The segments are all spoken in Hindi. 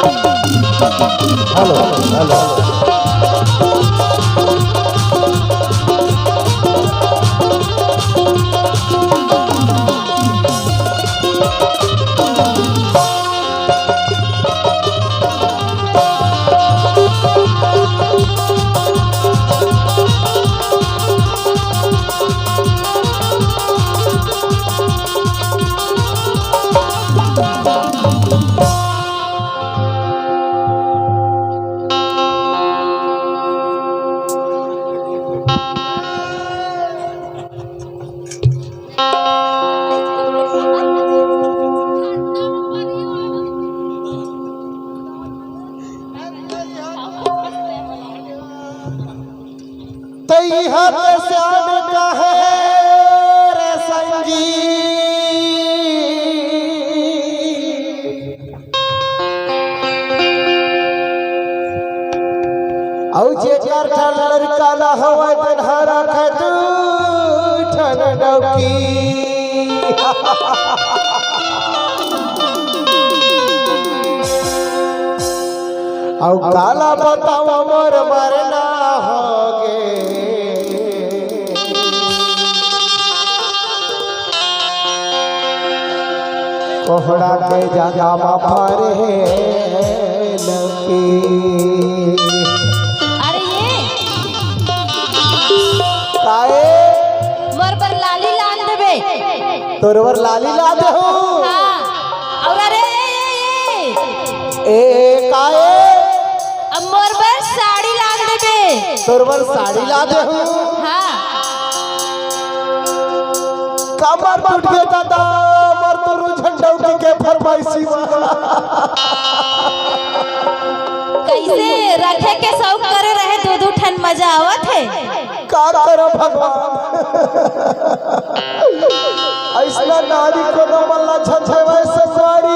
हेलो हेलो श्याम का है रे संगी औ जेकर ठन लड़का ना होवे तन हरा खतू ठन डौकी औ काला बताओ मोर मरना होगे कोहड़ा के जामा फारे लकी। अरे ये काए मोर पर लाली लाल देबे तोरवर लाली ला दे हो। हां और अरे ए काए अब मोर पर साड़ी लाल देबे तोरवर साड़ी ला दे हो। हां कमर टूट गया दादा मर तोरू झंडौटी के फरमाइशी कैसे रखे के शौक करे रहे दो ठन मजा आवत है का करो भगवान ऐसा नारी को न मल्ला छछे वैसे साड़ी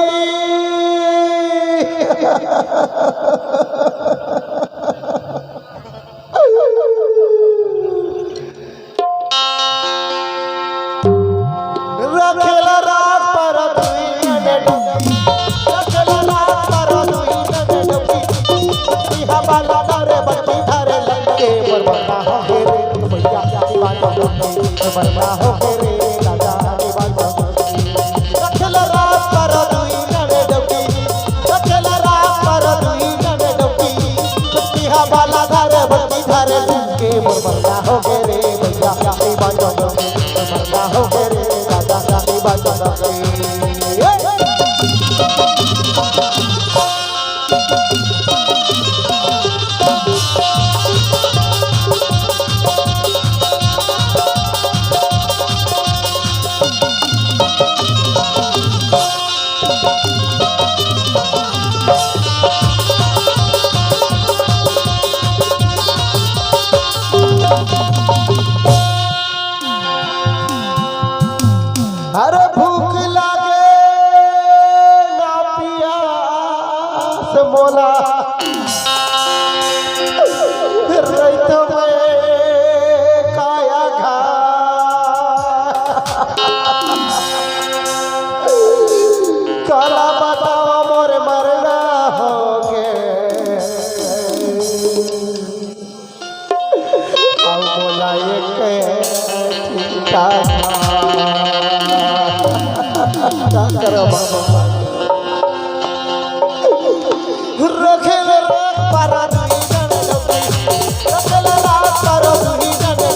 रखेला रात पर दुई डंडी रखेला रात पर दुई डंडी इहा बाला धरे बच्ची धरे लंके बरबा हो रे भैया दीवाना बरबा हो रे दादा दीवाना रखेला रात पर दुई डंडी रखेला रात पर दुई डंडी इहा बाला धरे बच्ची धरे लंके बरबा हो रे भैया दीवाना बरबा हो रे अरे भूख लागे ना पियास मोला रैत में काया घा काला बताओ मोर मरना होगे आओ बोला एक चिंता करो बाबा रखेल रात पर दुई डंडी रखेल रात पर दुई डंडी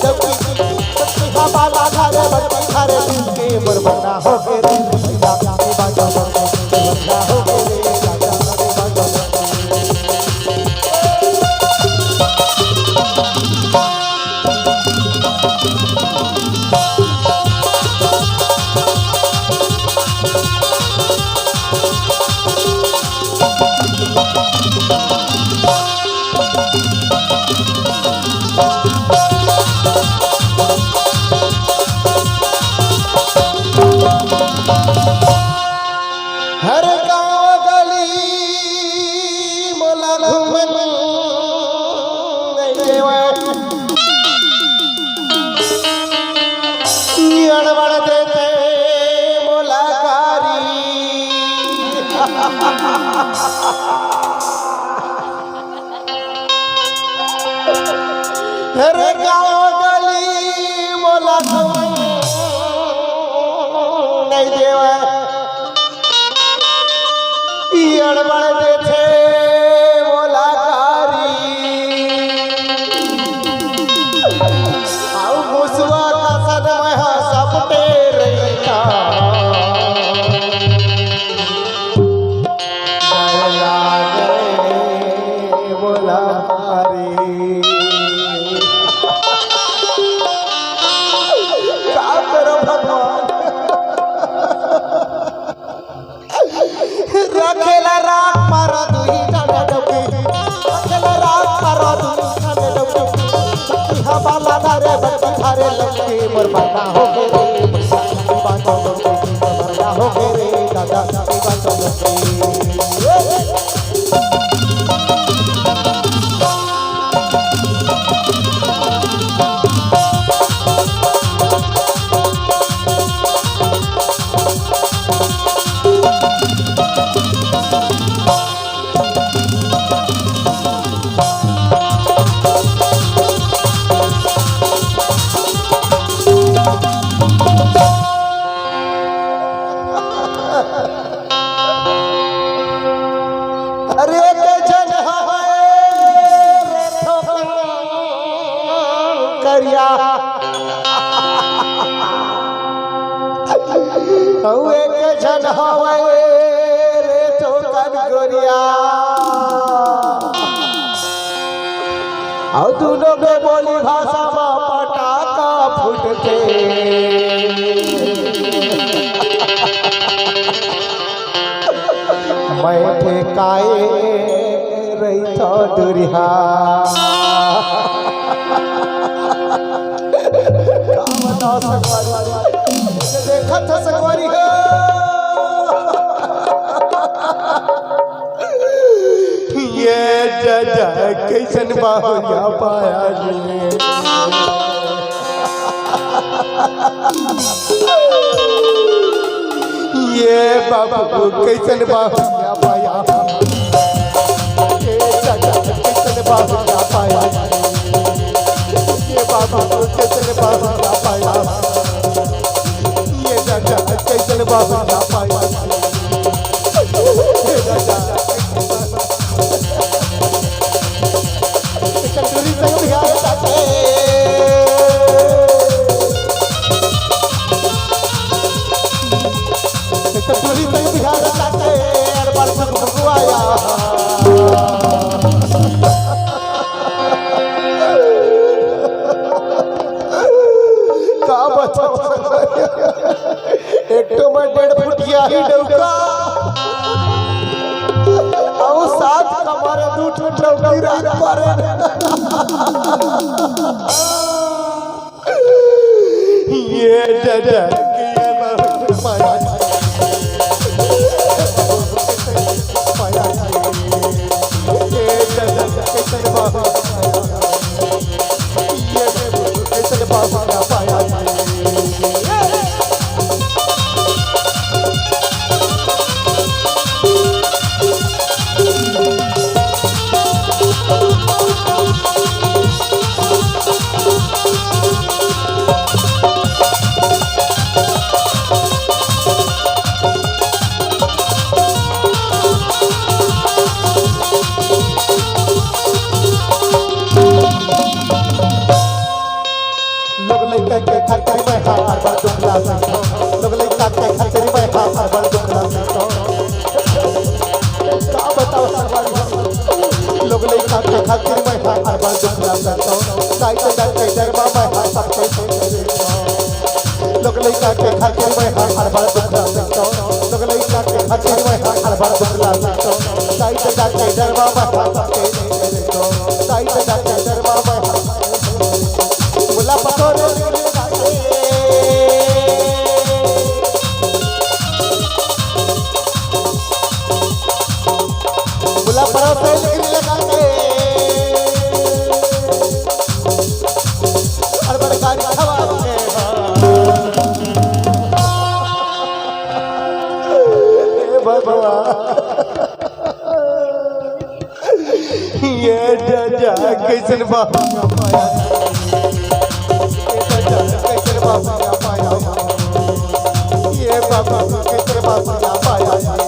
सत्ता बाला धारे बच्ची धारे के बरबना हो गे रे भैया बाजा बरबना हो गे रे दादा बाजा हर गाँव गली मोला घूमन अड़बड़ देते मोला गारी घर गाँव गली मोला नहीं देवा अड़बड़ दे छे मोला कारी आउ मुसवा का सदमय सब तेरे का मोला कारी रखेला रात मारा दुही जाने डबी रखेला रात मारा दुही जाने डबी इहा बाला धारे बच्ची धारे लंकी मरवाना हो गे रे बाटो लंकी मरवाना हो गे रे दादा बाटो लंकी अरे के जन रे करिया हुए के जन रे ठोकन गोरिया और दोनों के बोली भाषा में पटाखा फूटते मैं ठेकाए रही तो दुरिहा देखा था सगवारी हो ये जजा कैसन बाहुया पाया ये बाबू कैसन बाहुया पाया ये जजा कैसन बाहुया पाया ये बाबू कैसन बाहुया पाया ये जजा कैसन बाहुया पाया ये जजा चंदूरी से बिहार जाते चंदूरी से बिहार जाते अरबार से भगवाया का बचा एक तो मैं 1.5 फुटिया ही डौका और 7 कमरे 2 ठुट डौकी रात पारे ये जजा के बहुत माया माया ये जजा कैसे बहुत ये कैसे बहुत पाया के खातिर में हार बार दुखला सकतो लोग लइका के खातिर में हार बार दुखला सकतो का बताओ सरवारी लोग लइका के खातिर में हार बार दुखला सकतो काई तो डर के डरवा में हार सबके लोग लइका के खातिर में हार बार दुखला सकतो लोग लइका के खातिर में हार बार दुखला सकतो काई तो डर के डरवा में हार सबके काई तो डर के डरवा में मुला पतोरे मुला परोसे लिखने लगा के अड़बड़ गाड़ी खवा के भगवान ये जजा कैसन बाबा पाया के तेरे बासिया पाया